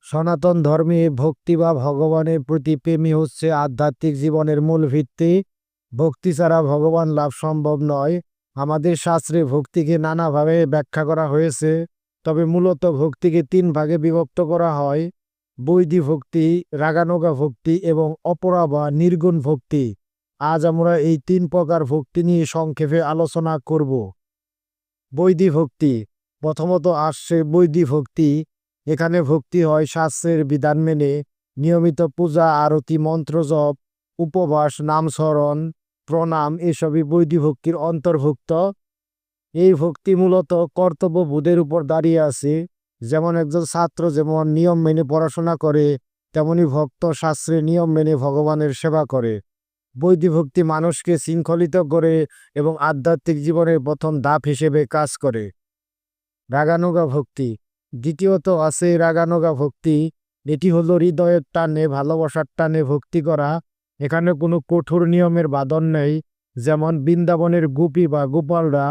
সনাতন ধর্মে ভক্তি বা ভগবানের প্রতি প্রেমই হচ্ছে আধ্যাত্মিক জীবনের মূল ভিত্তি। ভক্তি ছাড়া ভগবান লাভ সম্ভব নয়। আমাদের শাস্ত্রে ভক্তিকে নানাভাবে ব্যাখ্যা করা হয়েছে, তবে মূলত ভক্তিকে তিন ভাগে বিভক্ত করা হয়: বৈদিক ভক্তি, রাগানুগা ভক্তি এবং অপরা বা নির্গুণ ভক্তি। আজ আমরা এই তিন প্রকার ভক্তি নিয়ে সংক্ষেপে আলোচনা করব। বৈদিক ভক্তি। প্রথমত আসছে বৈদিক ভক্তি। এখানে ভক্তি হয় শাস্ত্রের বিধান মেনে, নিয়মিত পূজা, আরতি, মন্ত্র জপ, উপবাস, নামস্মরণ, প্রণাম এসবই বৈদিক ভক্তির অন্তর্ভুক্ত। এই ভক্তি মূলত কর্তব্যবোধের উপর দাঁড়িয়ে আছে। যেমন একজন ছাত্র যেমন নিয়ম মেনে পড়াশোনা করে, তেমনি ভক্ত শাস্ত্রের নিয়ম মেনে ভগবানের সেবা করে। বৈদিক ভক্তি মানুষকে শৃঙ্খলিত করে এবং আধ্যাত্মিক জীবনের প্রথম ধাপ হিসেবে কাজ করে। রাগানুগা ভক্তি। দ্বিতীয়ত আছে রাগানুগা ভক্তি। এটি হলো হৃদয়ের টানে, ভালোবাসার টানে ভক্তি করা। এখানে কোনো কঠোর নিয়মের বাঁধন নেই। যেমন বৃন্দাবনের গোপী বা গোপালরা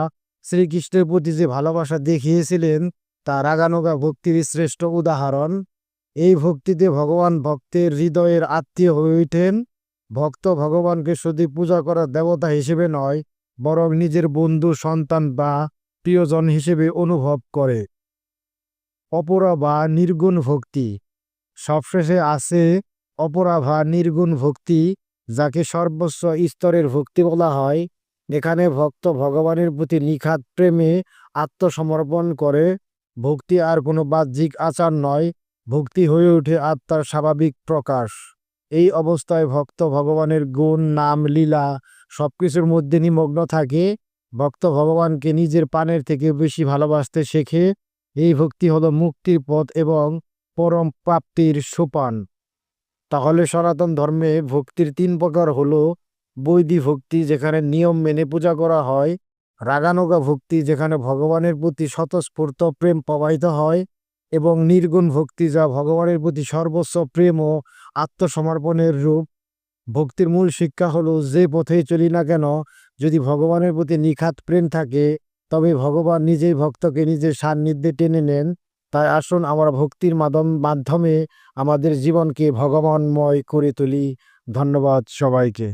শ্রীকৃষ্ণের প্রতি যে ভালোবাসা দেখিয়েছিলেন, তা রাগানুগা ভক্তির শ্রেষ্ঠ উদাহরণ। এই ভক্তিতে ভগবান ভক্তের হৃদয়ের আত্মীয় হয়ে ওঠেন। ভক্ত ভগবানকে শুধু পূজা করার দেবতা হিসেবে নয়, বরং নিজের বন্ধু, সন্তান বা প্রিয়জন হিসেবে অনুভব করে। অপরা বা নির্গুণ ভক্তি। সবশেষে আছে অপরা বা নির্গুণ ভক্তি, যাকে সর্বোচ্চ স্তরের ভক্তি বলা হয়। এখানে ভক্ত ভগবানের প্রতি নিখাদ প্রেমে আত্মসমর্পণ করে। ভক্তি আর কোনো বাহ্যিক আচার নয়, ভক্তি হয়ে ওঠে আত্মার স্বাভাবিক প্রকাশ। এই অবস্থায় ভক্ত ভগবানের গুণ, নাম, লীলা সবকিছুর মধ্যে নিমগ্ন থাকে। ভক্ত ভগবানকে নিজের প্রাণের থেকে বেশি ভালোবাসতে শেখে। এই ভক্তি হলো মুক্তির পথ এবং পরম প্রাপ্তির সোপান। তাহলে সনাতন ধর্মে ভক্তির তিন প্রকার হলো: বৈদিক ভক্তি, যেখানে নিয়ম মেনে পূজা করা হয়; রাগানুগা ভক্তি, যেখানে ভগবানের প্রতি স্বতঃস্ফূর্ত প্রেম প্রবাহিত হয়; এবং নির্গুণ ভক্তি, যা ভগবানের প্রতি সর্বোচ্চ প্রেম ও আত্মসমর্পণের রূপ। ভক্তির মূল শিক্ষা হলো, যে পথেই চলি না কেন, যদি ভগবানের প্রতি নিখাদ প্রেম থাকে, তবে ভগবান নিজেই ভক্তকে নিজের সান্নিধ্যে টেনে নেন। তাই আসুন আমরা ভক্তির মাধ্যমে আমাদের জীবনকে ভগবানময় করে তুলি। ধন্যবাদ সবাইকে।